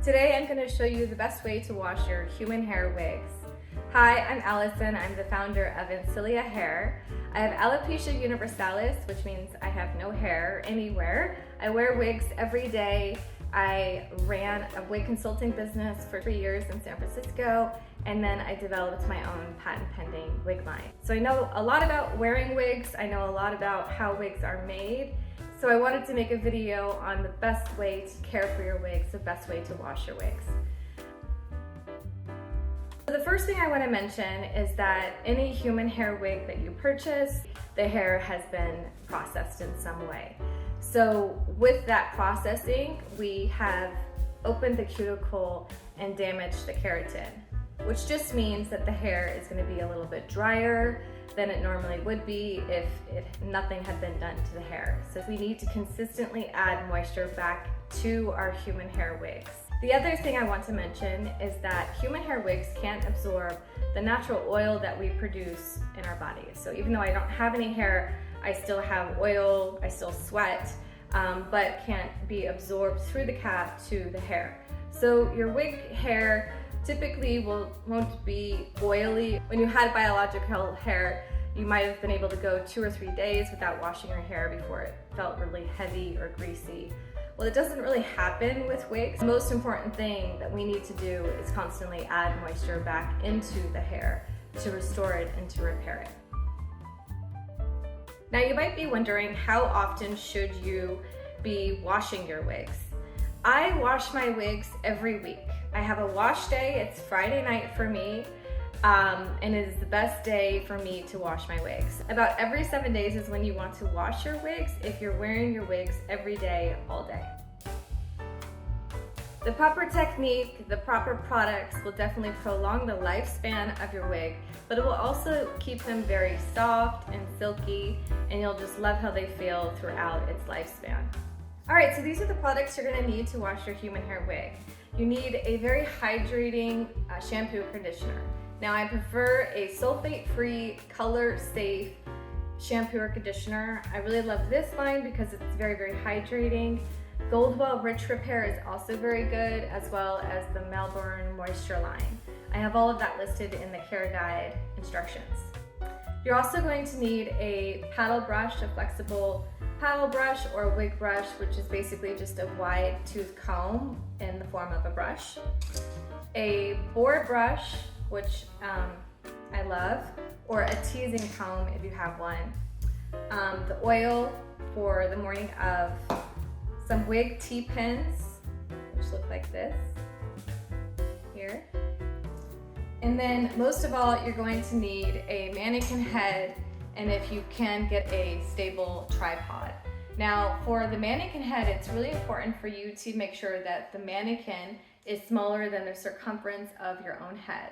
Today I'm going to show you the best way to wash your human hair wigs. Hi, I'm Allison. I'm the founder of Encelia Hair. I have alopecia universalis, which means I have no hair anywhere. I wear wigs every day. I ran a wig consulting business for 3 years in San Francisco, and then I developed my own patent pending wig line. So I know a lot about wearing wigs. I know a lot about how wigs are made. So I wanted to make a video on the best way to care for your wigs, the best way to wash your wigs. So the first thing I want to mention is that any human hair wig that you purchase, the hair has been processed in some way. So with that processing, we have opened the cuticle and damaged the keratin, which just means that the hair is going to be a little bit drier than it normally would be if nothing had been done to the hair. So we need to consistently add moisture back to our human hair wigs. The other thing I want to mention is that human hair wigs can't absorb the natural oil that we produce in our bodies. So even though I don't have any hair, I still have oil, I still sweat, but can't be absorbed through the cap to the hair. So your wig hair typically won't be oily. When you had biological hair, you might have been able to go 2 or 3 days without washing your hair before it felt really heavy or greasy. Well, it doesn't really happen with wigs. The most important thing that we need to do is constantly add moisture back into the hair to restore it and to repair it. Now you might be wondering, how often should you be washing your wigs? I wash my wigs every week. I have a wash day. It's Friday night for me, and it is the best day for me to wash my wigs. About every 7 days is when you want to wash your wigs if you're wearing your wigs every day, all day. The proper technique, the proper products will definitely prolong the lifespan of your wig, but it will also keep them very soft and silky, and you'll just love how they feel throughout its lifespan. Alright, so these are the products you're going to need to wash your human hair wig. You need a very hydrating shampoo conditioner. Now I prefer a sulfate-free, color-safe shampoo or conditioner. I really love this line because it's very, very hydrating. Goldwell Rich Repair is also very good, as well as the Melbourne Moisture line. I have all of that listed in the care guide instructions. You're also going to need a paddle brush, a flexible paddle brush or wig brush, which is basically just a wide tooth comb in the form of a brush. A board brush, which I love, or a teasing comb if you have one. The oil for the morning of, some wig T-pins, which look like this here. And then most of all, you're going to need a mannequin head, and if you can, get a stable tripod. Now for the mannequin head, it's really important for you to make sure that the mannequin is smaller than the circumference of your own head.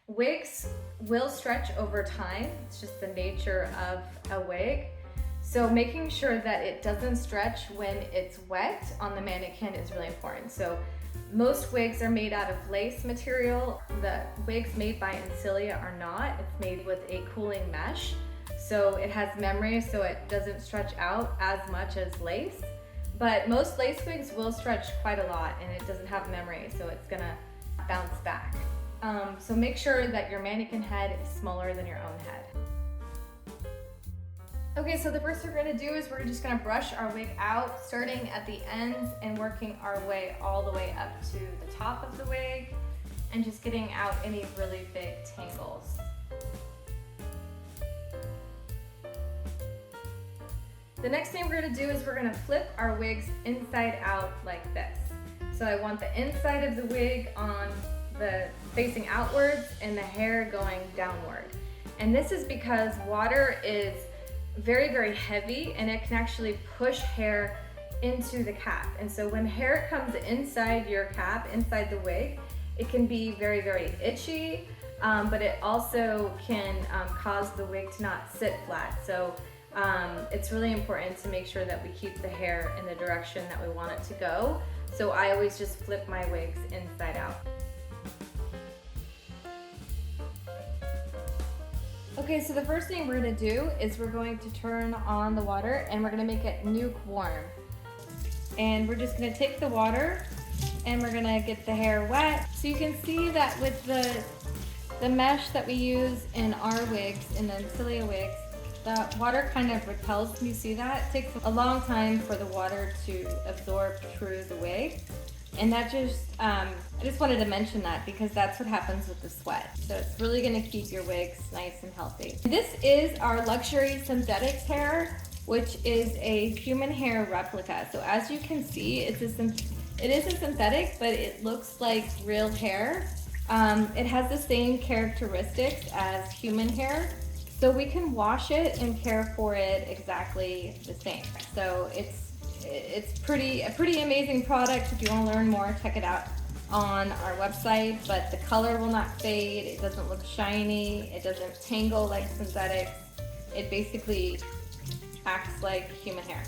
Wigs will stretch over time. It's just the nature of a wig. So making sure that it doesn't stretch when it's wet on the mannequin is really important. So most wigs are made out of lace material. The wigs made by Encelia are not. It's made with a cooling mesh. So it has memory, so it doesn't stretch out as much as lace. But most lace wigs will stretch quite a lot, and it doesn't have memory, so it's gonna bounce back. So make sure that your mannequin head is smaller than your own head. Okay, so the first thing we're gonna do is we're just gonna brush our wig out, starting at the ends and working our way all the way up to the top of the wig, and just getting out any really big tangles. The next thing we're gonna do is we're gonna flip our wigs inside out like this. So I want the inside of the wig on the facing outwards and the hair going downward. And this is because water is very, very heavy, and it can actually push hair into the cap. And so when hair comes inside your cap, inside the wig, it can be very, very itchy, but it also can cause the wig to not sit flat. So it's really important to make sure that we keep the hair in the direction that we want it to go. So I always just flip my wigs inside out. Okay, so the first thing we're gonna do is we're going to turn on the water, and we're gonna make it nuke warm. And we're just gonna take the water and we're gonna get the hair wet. So you can see that with the mesh that we use in our wigs, in the Encelia wigs, the water kind of repels. Can you see that? It takes a long time for the water to absorb through the wig. And that just, I just wanted to mention that because that's what happens with the sweat. So it's really gonna keep your wigs nice and healthy. This is our luxury synthetics hair, which is a human hair replica. So as you can see, it is a synthetic, but it looks like real hair. It has the same characteristics as human hair. So we can wash it and care for it exactly the same. So it's a pretty amazing product. If you want to learn more, check it out on our website. But the color will not fade. It doesn't look shiny. It doesn't tangle like synthetics. It basically acts like human hair.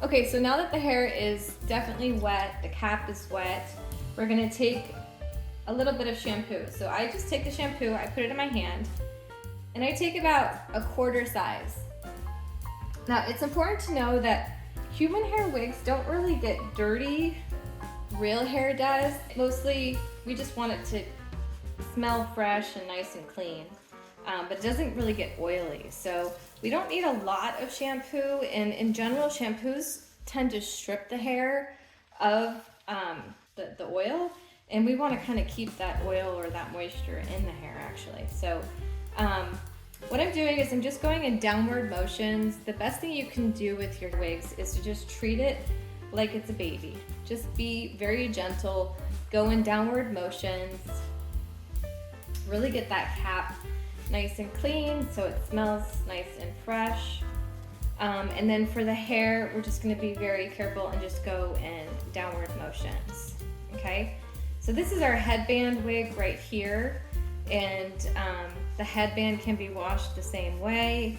Okay, so now that the hair is definitely wet, the cap is wet, we're gonna take a little bit of shampoo. So I just take the shampoo, I put it in my hand, and I take about a quarter size. Now, it's important to know that human hair wigs don't really get dirty. Real hair does. Mostly, we just want it to smell fresh and nice and clean, but it doesn't really get oily. So we don't need a lot of shampoo, and in general, shampoos tend to strip the hair of the oil, and we want to kind of keep that oil or that moisture in the hair actually. So what I'm doing is I'm just going in downward motions. The best thing you can do with your wigs is to just treat it like it's a baby. Just be very gentle, go in downward motions, really get that cap nice and clean so it smells nice and fresh. And then for the hair, we're just gonna be very careful and just go in downward motions, okay? So this is our headband wig right here, and the headband can be washed the same way.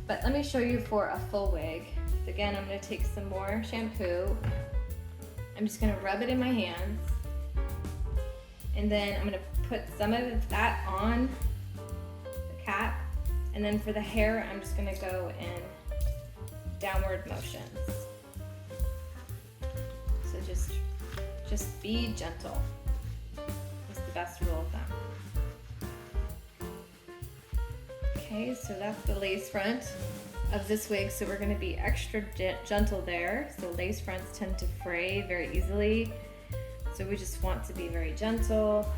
But let me show you for a full wig. So again, I'm gonna take some more shampoo. I'm just gonna rub it in my hands, and then I'm gonna put some of that on the cap, and then for the hair, I'm just gonna go in downward motions. So just be gentle. It's the best rule of thumb. Okay, so that's the lace front of this wig, so we're gonna be extra gentle there. So lace fronts tend to fray very easily, so we just want to be very gentle.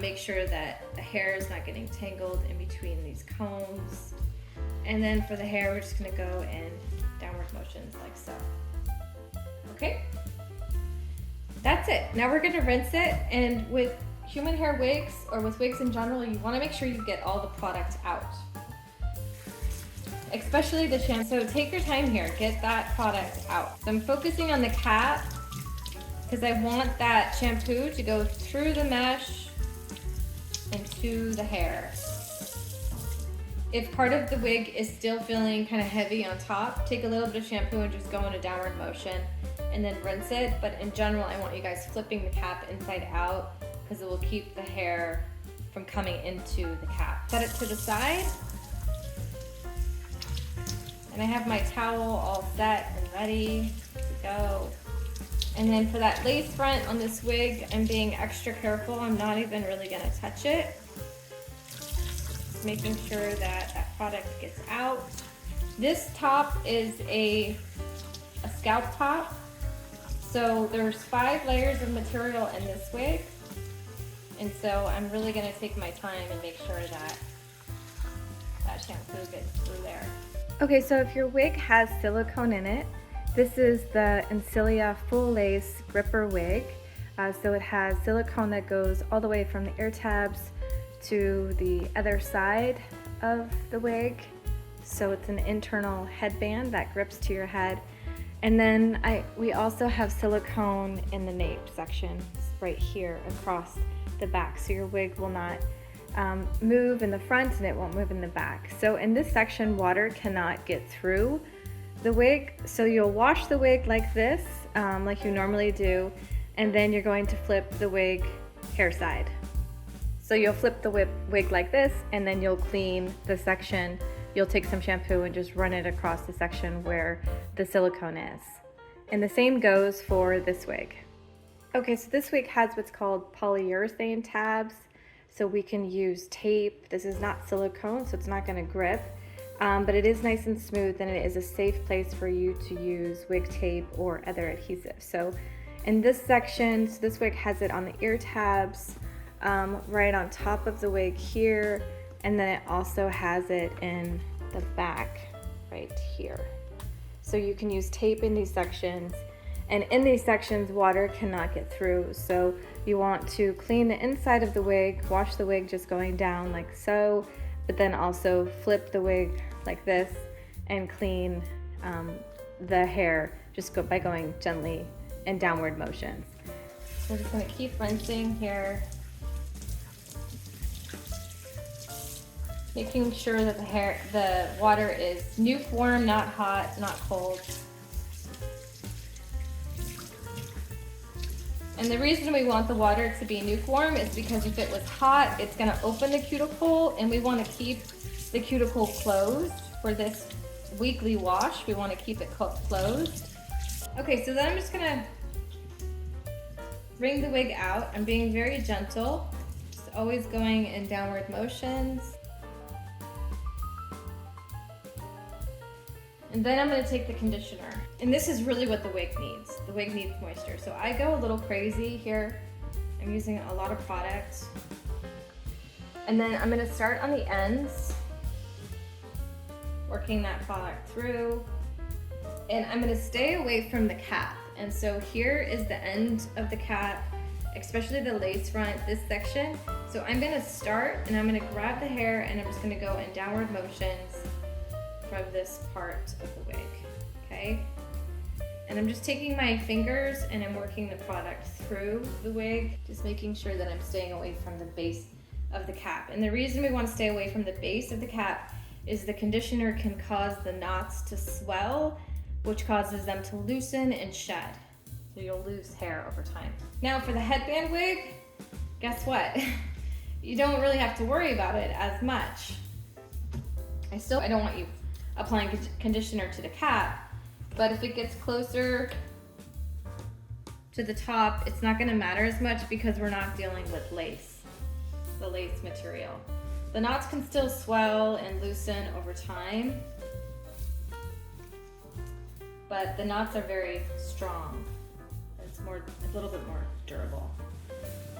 Make sure that the hair is not getting tangled in between these combs. And then for the hair, we're just gonna go in downward motions like so. Okay, that's it. Now we're gonna rinse it, and with human hair wigs, or with wigs in general, you wanna make sure you get all the product out. Especially the shampoo. So take your time here, get that product out. So I'm focusing on the cap because I want that shampoo to go through the mesh into the hair. If part of the wig is still feeling kind of heavy on top, take a little bit of shampoo and just go in a downward motion and then rinse it. But in general, I want you guys flipping the cap inside out because it will keep the hair from coming into the cap. Set it to the side. And I have my towel all set and ready to go. And then for that lace front on this wig, I'm being extra careful. I'm not even really gonna touch it. Just making sure that that product gets out. This top is a scalp top. So there's 5 layers of material in this wig. And so I'm really gonna take my time and make sure that that shampoo gets through there. Okay, so if your wig has silicone in it, this is the Encelia full lace gripper wig. So it has silicone that goes all the way from the ear tabs to the other side of the wig. So it's an internal headband that grips to your head. And then we also have silicone in the nape section, right here across the back. So your wig will not move in the front and it won't move in the back. So in this section, water cannot get through the wig. So you'll wash the wig like this, like you normally do, and then you're going to flip the wig hair side. So you'll flip the wig like this, and then you'll clean the section. You'll take some shampoo and just run it across the section where the silicone is. And the same goes for this wig. Okay, so this wig has what's called polyurethane tabs. So we can use tape. This is not silicone, so it's not gonna grip, but it is nice and smooth, and it is a safe place for you to use wig tape or other adhesive. So in this section, so this wig has it on the ear tabs, right on top of the wig here, and then it also has it in the back right here. So you can use tape in these sections, and in these sections water cannot get through. So you want to clean the inside of the wig, wash the wig just going down like so, but then also flip the wig like this and clean the hair just by going gently in downward motions. So we're just gonna keep rinsing here, making sure that the water is lukewarm, not hot, not cold. And the reason we want the water to be lukewarm is because if it was hot, it's gonna open the cuticle, and we wanna keep the cuticle closed for this weekly wash. We wanna keep it closed. Okay, so then I'm just gonna wring the wig out. I'm being very gentle, just always going in downward motions. And then I'm gonna take the conditioner. And this is really what the wig needs. The wig needs moisture. So I go a little crazy here. I'm using a lot of product. And then I'm gonna start on the ends, working that product through. And I'm gonna stay away from the cap. And so here is the end of the cap, especially the lace front, this section. So I'm gonna start, and I'm gonna grab the hair, and I'm just gonna go in downward motions from this part of the wig, okay? And I'm just taking my fingers and I'm working the product through the wig, just making sure that I'm staying away from the base of the cap. And the reason we want to stay away from the base of the cap is the conditioner can cause the knots to swell, which causes them to loosen and shed. So you'll lose hair over time. Now for the headband wig, guess what? You don't really have to worry about it as much. I don't want you applying conditioner to the cap, but if it gets closer to the top, it's not gonna matter as much because we're not dealing with lace, the lace material. The knots can still swell and loosen over time, but the knots are very strong. It's a little bit more durable.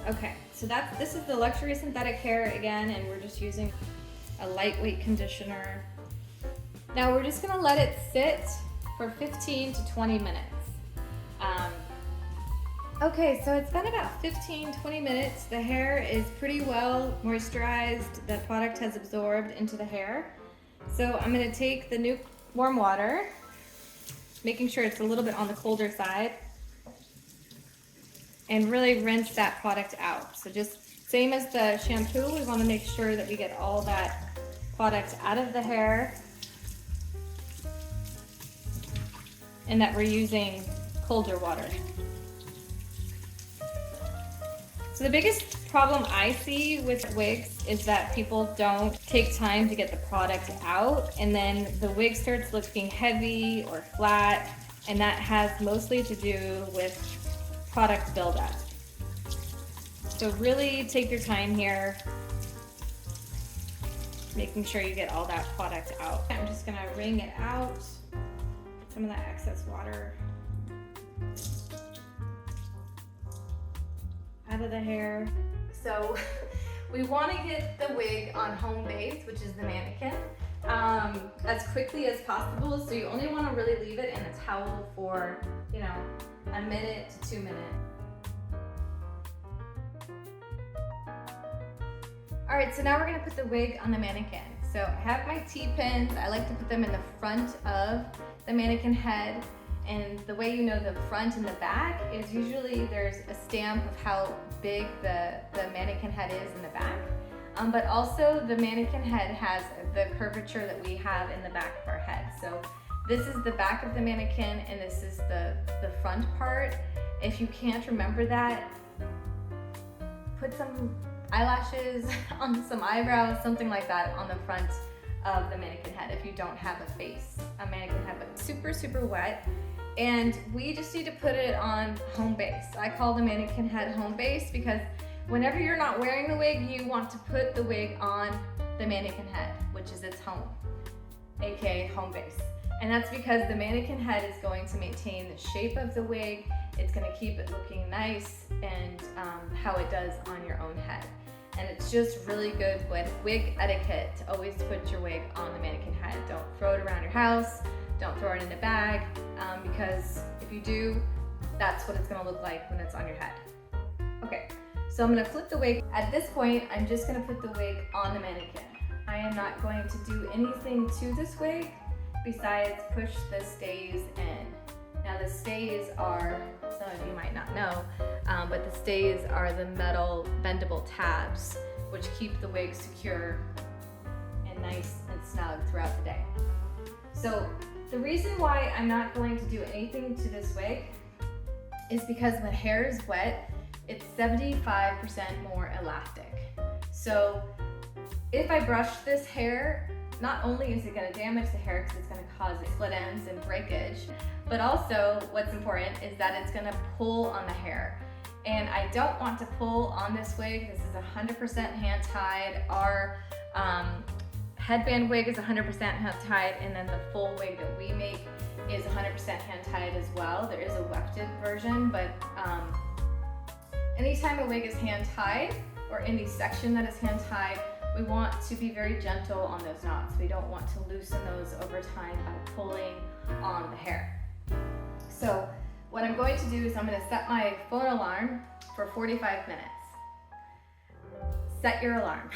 Okay, so this is the Luxury Synthetic Hair again, and we're just using a lightweight conditioner. Now we're just gonna let it sit for 15 to 20 minutes. Okay, so it's been about 15-20 minutes. The hair is pretty well moisturized. The product has absorbed into the hair. So I'm gonna take the warm water, making sure it's a little bit on the colder side, and really rinse that product out. So just same as the shampoo, we wanna make sure that we get all that product out of the hair and that we're using colder water. So the biggest problem I see with wigs is that people don't take time to get the product out, and then the wig starts looking heavy or flat, and that has mostly to do with product buildup. So really take your time here, making sure you get all that product out. I'm just gonna wring it out, some of that excess water out of the hair. So we want to get the wig on home base, which is the mannequin, as quickly as possible. So you only want to really leave it in a towel for, a minute to 2 minutes. All right, so now we're gonna put the wig on the mannequin. So I have my T-pins. I like to put them in the front of the mannequin head. And the way you know the front and the back is usually there's a stamp of how big the mannequin head is in the back. But also the mannequin head has the curvature that we have in the back of our head. So this is the back of the mannequin and this is the front part. If you can't remember that, put some eyelashes on some eyebrows, something like that on the front of the mannequin head if you don't have a mannequin head, but super, super wet. And we just need to put it on home base. I call the mannequin head home base because whenever you're not wearing the wig, you want to put the wig on the mannequin head, which is its home, aka home base. And that's because the mannequin head is going to maintain the shape of the wig. It's going to keep it looking nice and how it does on your own head. And it's just really good with wig etiquette to always put your wig on the mannequin head. Don't throw it around your house. Don't throw it in a bag because if you do, that's what it's going to look like when it's on your head. Okay, so I'm going to flip the wig. At this point, I'm just going to put the wig on the mannequin. I am not going to do anything to this wig besides push the stays in. Now the stays are, some of you might not know, but the stays are the metal bendable tabs which keep the wig secure and nice and snug throughout the day. So the reason why I'm not going to do anything to this wig is because when hair is wet, it's 75% more elastic. So if I brush this hair, not only is it going to damage the hair because it's going to cause split ends and breakage, but also what's important is that it's going to pull on the hair. And I don't want to pull on this wig. This is 100% hand tied. Our headband wig is 100% hand tied, and then the full wig that we make is 100% hand tied as well. There is a wefted version, but anytime a wig is hand tied or any section that is hand tied, we want to be very gentle on those knots. We don't want to loosen those over time by pulling on the hair. So what I'm going to do is I'm going to set my phone alarm for 45 minutes. Set your alarm.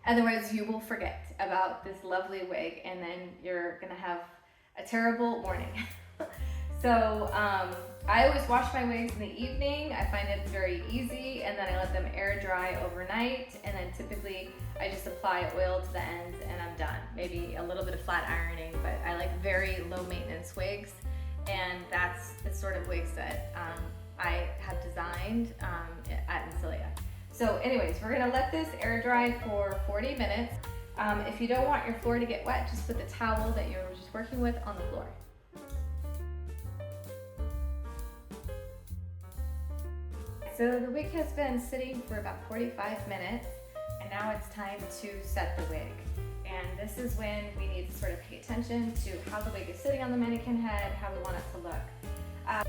Otherwise you will forget about this lovely wig and then you're going to have a terrible morning. So I always wash my wigs in the evening. I find it's very easy, and then I let them air dry overnight, and then typically I just apply oil to the ends and I'm done. Maybe a little bit of flat ironing, but I like very low maintenance wigs, and that's the sort of wigs that I have designed at Encelia. So anyways, we're gonna let this air dry for 40 minutes. If you don't want your floor to get wet, just put the towel that you were just working with on the floor. So the wig has been sitting for about 45 minutes, and now it's time to set the wig. And this is when we need to sort of pay attention to how the wig is sitting on the mannequin head, how we want it to look.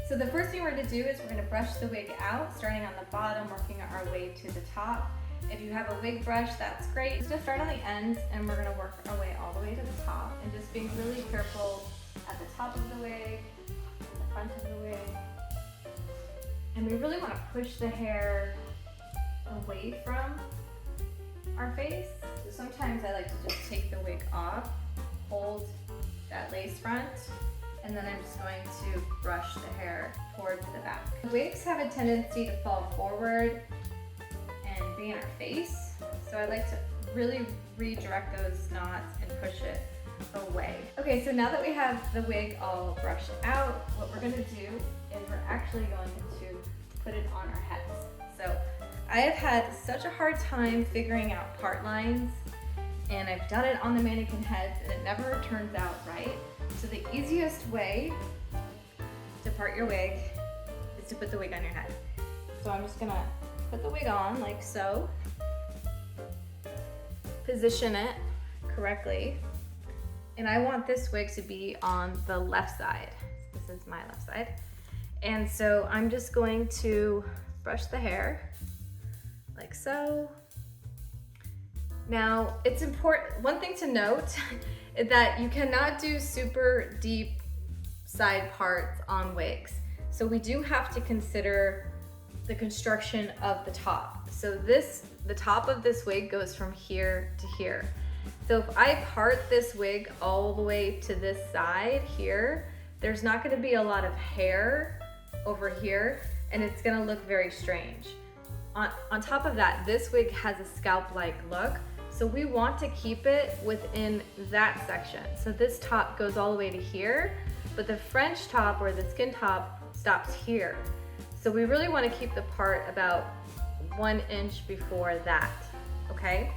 So the first thing we're going to do is we're going to brush the wig out, starting on the bottom, working our way to the top. If you have a wig brush, that's great. Just start on the ends, and we're going to work our way all the way to the top, and just being really careful at the top of the wig, the front of the wig. And we really want to push the hair away from our face. So sometimes I like to just take the wig off, hold that lace front, and then I'm just going to brush the hair towards the back. Wigs have a tendency to fall forward and be in our face. So I like to really redirect those knots and push it away. Okay, so now that we have the wig all brushed out, what we're gonna do is we're actually going to put it on our heads. So I have had such a hard time figuring out part lines, and I've done it on the mannequin heads and it never turns out right. So the easiest way to part your wig is to put the wig on your head. So I'm just gonna put the wig on like so, position it correctly, and I want this wig to be on the left side. This is my left side. And so I'm just going to brush the hair like so. Now it's important, one thing to note is that you cannot do super deep side parts on wigs. So we do have to consider the construction of the top. So the top of this wig goes from here to here. So if I part this wig all the way to this side here, there's not going to be a lot of hair over here, and it's going to look very strange. On top of that, this wig has a scalp-like look, so we want to keep it within that section. So this top goes all the way to here, but the French top or the skin top stops here. So we really want to keep the part about 1 inch before that, okay?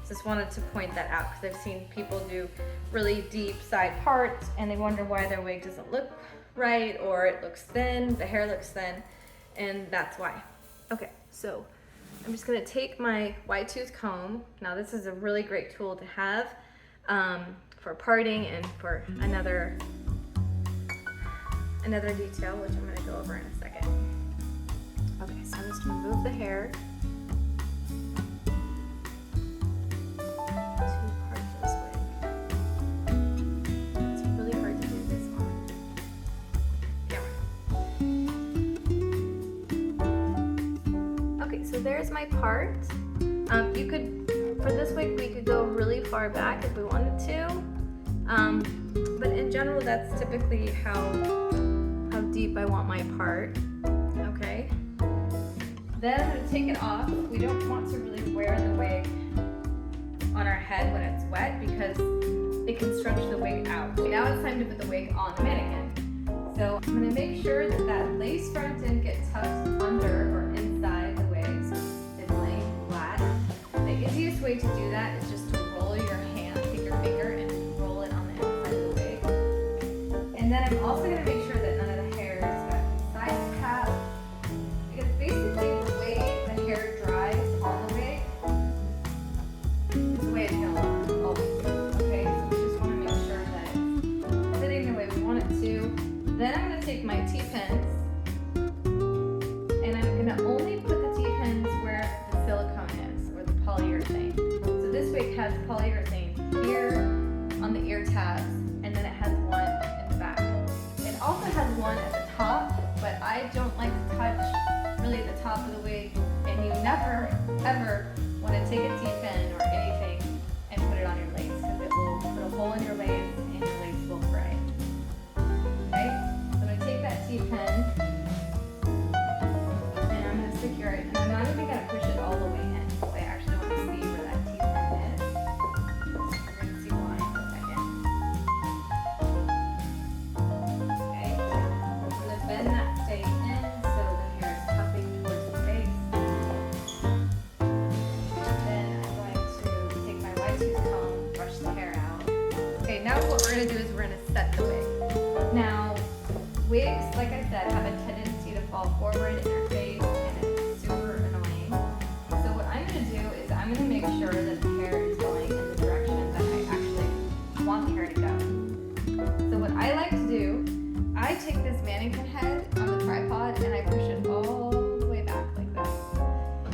Just wanted to point that out because I've seen people do really deep side parts and they wonder why their wig doesn't look right, or it looks thin, the hair looks thin, and that's why. Okay, so I'm just gonna take my wide tooth comb. Now this is a really great tool to have for parting and for another detail, which I'm gonna go over in a second. Okay, so I'm just gonna move the hair to part this wig. It's really hard to do this on camera. Okay, so there's my part. You could, for this wig, we could go really far back if we wanted to. But in general, that's typically how deep I want my part. Okay. Then I'm going to take it off. We don't want to really wear the wig on our head when it's wet because it can stretch the wig out. Okay, now it's time to put the wig on the mannequin. So I'm going to make sure that that lace front didn't get tucked under or inside the wig so it's laying flat. The easiest way to do that is just to roll your hand, take your finger and roll it on the inside of the wig. And then I'm also going to make sure that none of the hair is got side cap, because basically the way the hair dries on the wig is the way it's going to look always. Okay, so we just want to make sure that it's sitting the way we want it to. Then I'm going to take my T-pins and I'm going to only put the T-pins where the silicone is, or the polyurethane. So this wig has polyurethane here on the ear tabs, and then it has one in the back. It also has one at the top, but I don't like to touch really the top of the wig, and you never ever want to take a T-pin or anything and put it on your lace because it will put a hole in your lace and your lace will fray. Okay, so I'm going to take that T-pin and I'm going to secure it, and I'm not even going to push it all the way in because I actually want to see where that T-pin is. We're going to see why in a second. Okay, we're going to bend that stay in so the hair is cupping towards the face. Then I'm going to take my wide tooth comb, brush the hair out. Okay, now what we're going to do is we're going to set the wig. Now, wigs, like I said, have a tendency to fall forward in your face, and it's super annoying. So what I'm going to do is I'm going to make sure that the hair is going in the direction that I actually want the hair to go. So what I like to do, I take this mannequin head on the tripod and I push it all the way back like this.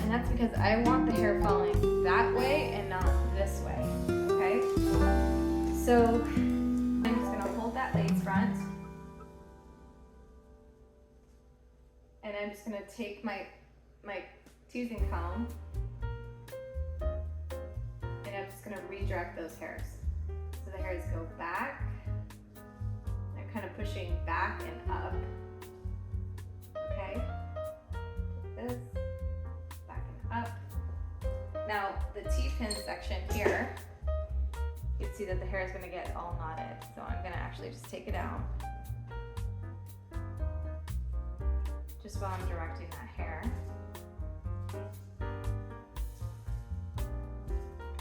And that's because I want the hair falling that way and not this way. Okay? So I'm just going to hold that lace front. And I'm just going to take my teasing comb and I'm just going to redirect those hairs. So the hairs go back. I'm kind of pushing back and up. Okay? Like this. Back and up. Now the T-pin section here, you can see that the hair is going to get all knotted. So I'm going to actually just take it out. Just while I'm directing that hair.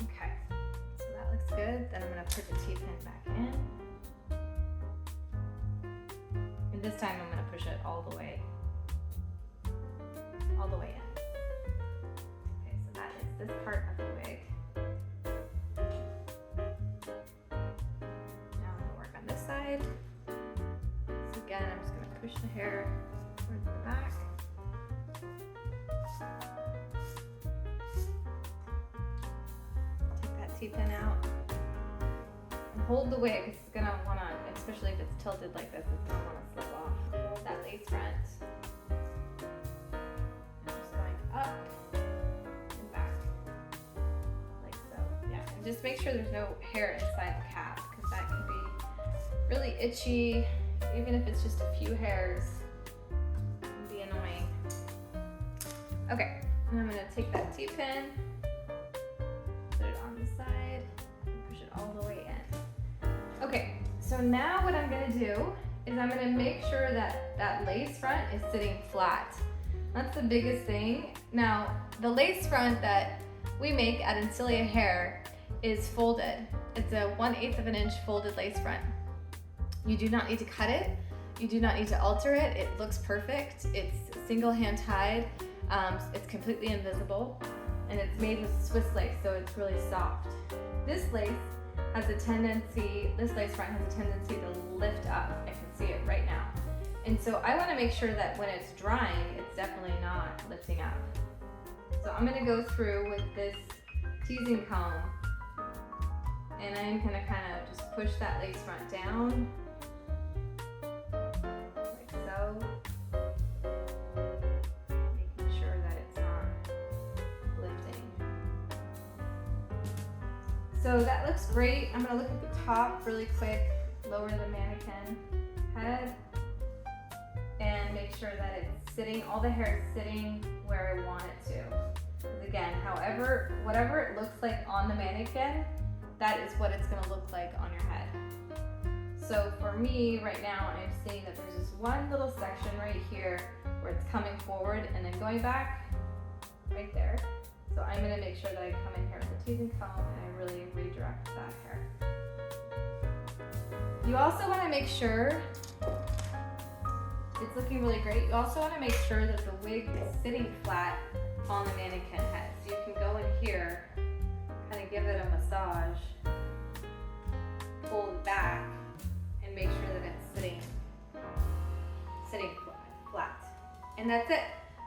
Okay, so that looks good. Then I'm going to put the T-pin back in. And this time I'm going to push it all the way in. Okay, so that is this part of the wig. Now I'm going to work on this side. So again, I'm just going to push the hair towards the back. Take that T-pin out and hold the wig. It's gonna wanna, especially if it's tilted like this, it's gonna wanna slip off. Hold that lace front. And just going up and back, like so. Yeah, and just make sure there's no hair inside the cap because that can be really itchy, even if it's just a few hairs. Annoying. Okay, and I'm going to take that T-pin, put it on the side, and push it all the way in. Okay, so now what I'm going to do is I'm going to make sure that that lace front is sitting flat. That's the biggest thing. Now, the lace front that we make at Encelia Hair is folded. It's a 1/8 of an inch folded lace front. You do not need to cut it. You do not need to alter it. It looks perfect. It's single hand tied. It's completely invisible, and it's made with Swiss lace, so it's really soft. This lace has a tendency, this lace front has a tendency to lift up. I can see it right now. And so I want to make sure that when it's drying, it's definitely not lifting up. So I'm going to go through with this teasing comb, and I'm going to kind of just push that lace front down, like so, making sure that it's not lifting. So that looks great. I'm going to look at the top really quick, lower the mannequin head, and make sure that it's sitting, all the hair is sitting where I want it to. Because again, whatever it looks like on the mannequin, that is what it's gonna look like on your head. So for me, right now, I'm seeing that there's this one little section right here where it's coming forward and then going back right there. So I'm gonna make sure that I come in here with the teasing comb and I really redirect that hair. You also wanna make sure it's looking really great. You also want to make sure that the wig is sitting flat on the mannequin head. So you can go in here, kind of give it a massage, pull it back, and make sure that it's sitting flat. And that's it.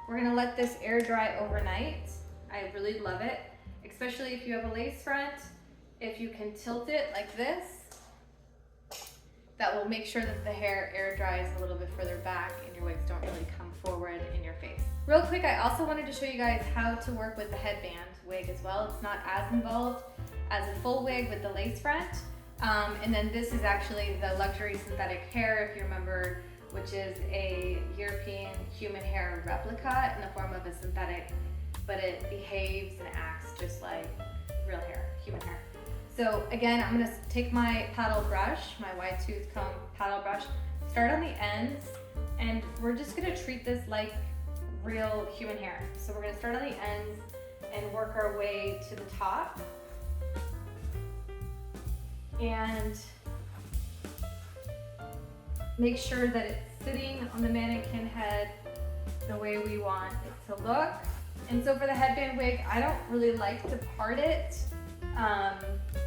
We're gonna let this air dry overnight. I really love it, especially if you have a lace front. If you can tilt it like this, that will make sure that the hair air dries a little bit further back and your wigs don't really come forward in your face. Real quick, I also wanted to show you guys how to work with the headband wig as well. It's not as involved as a full wig with the lace front. And then this is actually the luxury synthetic hair, if you remember, which is a European human hair replica in the form of a synthetic, but it behaves and acts just like real hair, human hair. So again, I'm gonna take my paddle brush, my wide tooth comb paddle brush, start on the ends, and we're just gonna treat this like real human hair. So we're gonna start on the ends and work our way to the top. And make sure that it's sitting on the mannequin head the way we want it to look. And so for the headband wig, I don't really like to part it.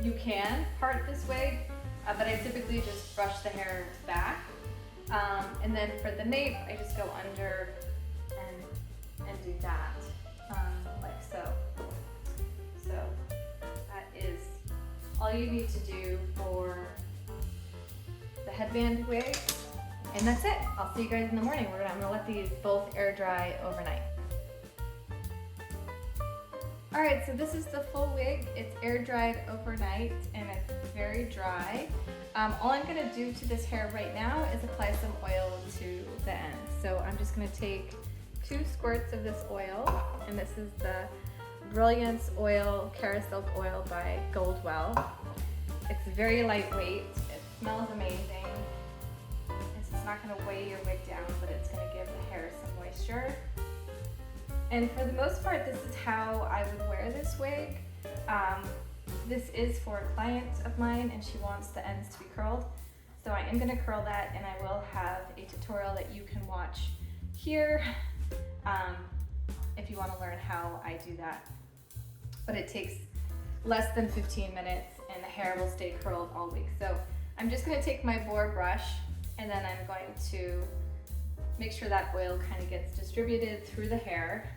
You can part this wig, but I typically just brush the hair back. And then for the nape, I just go under and do that, like so. So that is all you need to do for the headband wig. And that's it. I'll see you guys in the morning. I'm gonna let these both air dry overnight. All right, so this is the full wig. It's air dried overnight and it's very dry. All I'm gonna do to this hair right now is apply some oil to the end. So I'm just gonna take 2 squirts of this oil, and this is the Brilliance Oil, Carasilk Oil by Goldwell. It's very lightweight, it smells amazing. It's not gonna weigh your wig down, but it's gonna give the hair some moisture. And for the most part, this is how I would wear this wig. This is for a client of mine and she wants the ends to be curled. So I am gonna curl that, and I will have a tutorial that you can watch here if you wanna learn how I do that. But it takes less than 15 minutes and the hair will stay curled all week. So I'm just gonna take my boar brush, and then I'm going to make sure that oil kind of gets distributed through the hair.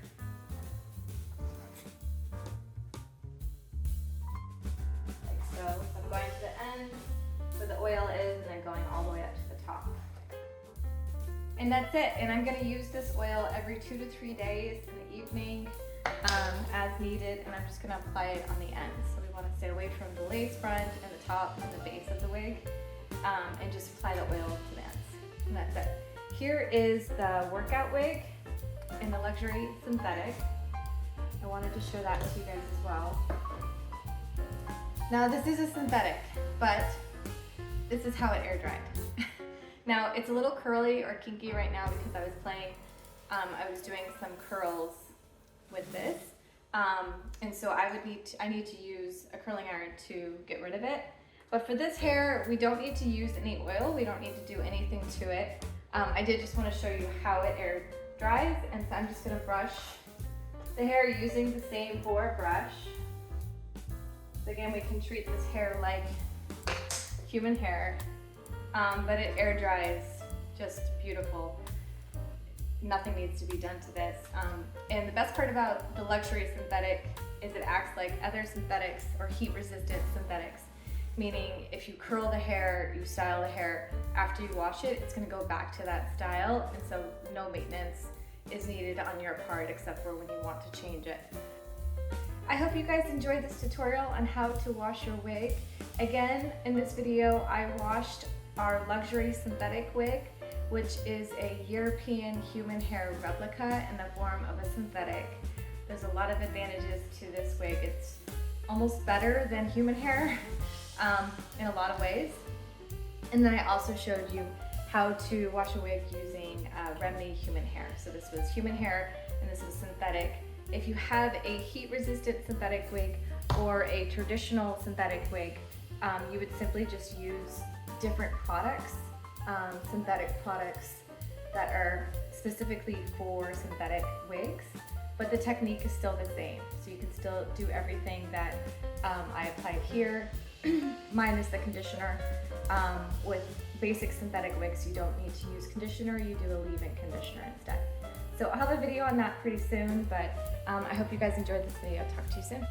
Like so. I'm going to the end where the oil is, and then going all the way up to the top. And that's it. And I'm going to use this oil every 2 to 3 days in the evening as needed, and I'm just going to apply it on the ends. So we want to stay away from the lace front and the top and the base of the wig, and just apply the oil to the ends. And that's it. Here is the workout wig in the luxury synthetic. I wanted to show that to you guys as well. Now this is a synthetic, but this is how it air dried. Now it's a little curly or kinky right now because I was playing, I was doing some curls with this. And so I need to use a curling iron to get rid of it. But for this hair, we don't need to use any oil. We don't need to do anything to it. I did just want to show you how it air dries, and so I'm just going to brush the hair using the same boar brush. So again, we can treat this hair like human hair, but it air dries just beautiful. Nothing needs to be done to this. And the best part about the luxury synthetic is it acts like other synthetics or heat resistant synthetics. Meaning if you curl the hair, you style the hair, after you wash it, it's gonna go back to that style, and so no maintenance is needed on your part except for when you want to change it. I hope you guys enjoyed this tutorial on how to wash your wig. Again, in this video, I washed our luxury synthetic wig, which is a European human hair replica in the form of a synthetic. There's a lot of advantages to this wig. It's almost better than human hair in a lot of ways. And then I also showed you how to wash a wig using Remy human hair. So this was human hair and this is synthetic. If you have a heat resistant synthetic wig or a traditional synthetic wig, you would simply just use different products, synthetic products that are specifically for synthetic wigs, but the technique is still the same. So you can still do everything that I applied here, minus the conditioner. With basic synthetic wigs, you don't need to use conditioner, you do a leave-in conditioner instead. So I'll have a video on that pretty soon, but I hope you guys enjoyed this video. Talk to you soon.